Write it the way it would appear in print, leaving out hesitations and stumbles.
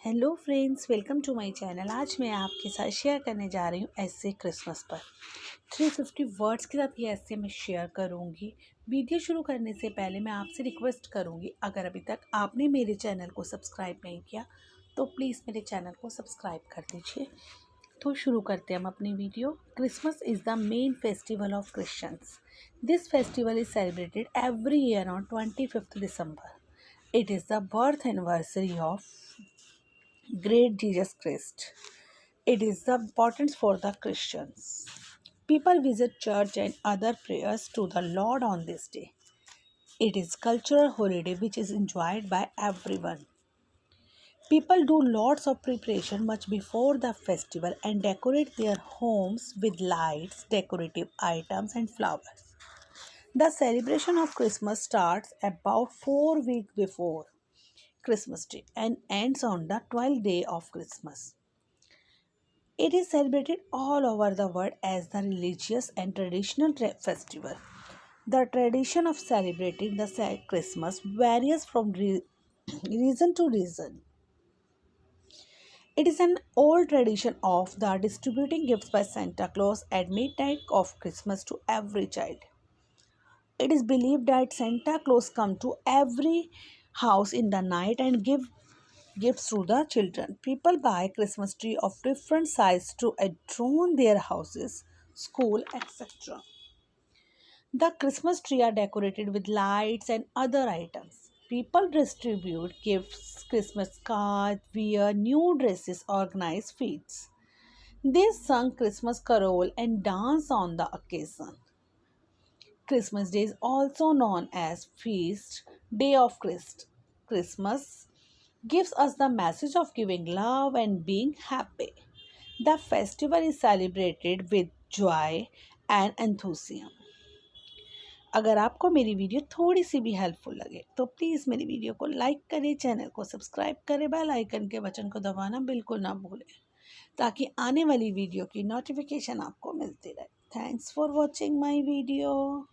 Hello friends, welcome to my channel. आज मैं आपके साथ शेयर करने जा रही हूँ ऐसे क्रिसमस पर 350 वर्ड्स के साथ ये ऐसे मैं शेयर करूँगी। वीडियो शुरू करने से पहले मैं आपसे रिक्वेस्ट करूँगी, अगर अभी तक आपने मेरे चैनल को सब्सक्राइब नहीं किया तो प्लीज़ मेरे चैनल को सब्सक्राइब कर दीजिए। तो शुरू करते हैं हम अपनी video. Christmas is the main festival of Christians. This festival is celebrated every year on 25th December. It is the birth anniversary of great Jesus Christ. It is the importance for the Christians. People visit church and other prayers to the Lord on this day. It is cultural holiday which is enjoyed by everyone. People do lots of preparation much before the festival and decorate their homes with lights, decorative items and flowers. The celebration of Christmas starts about 4 weeks before Christmas Day and ends on the 12th day of Christmas. It is celebrated all over the world as the religious and traditional festival. The tradition of celebrating the Christmas varies from region to region. It is an old tradition of the distributing gifts by Santa Claus at midnight of Christmas to every child. It is believed that Santa Claus comes to every house in the night and give gifts to the children. People buy Christmas tree of different size to adorn their houses, school, etc. The Christmas tree are decorated with lights and other items. People distribute gifts, Christmas cards, wear new dresses, organize feasts. They sing Christmas carol and dance on the occasion. Christmas Day is also known as Feast Day of Christ. Christmas gives us the message of giving love and being happy. The festival is celebrated with joy and enthusiasm. अगर आपको मेरी video थोड़ी सी भी helpful लगे तो please मेरी video को like करें, चैनल को सब्सक्राइब करें, बेल आइकन के बटन को दबाना बिल्कुल ना भूलें ताकि आने वाली वीडियो की नोटिफिकेशन आपको मिलती रहे। Thanks for watching my video.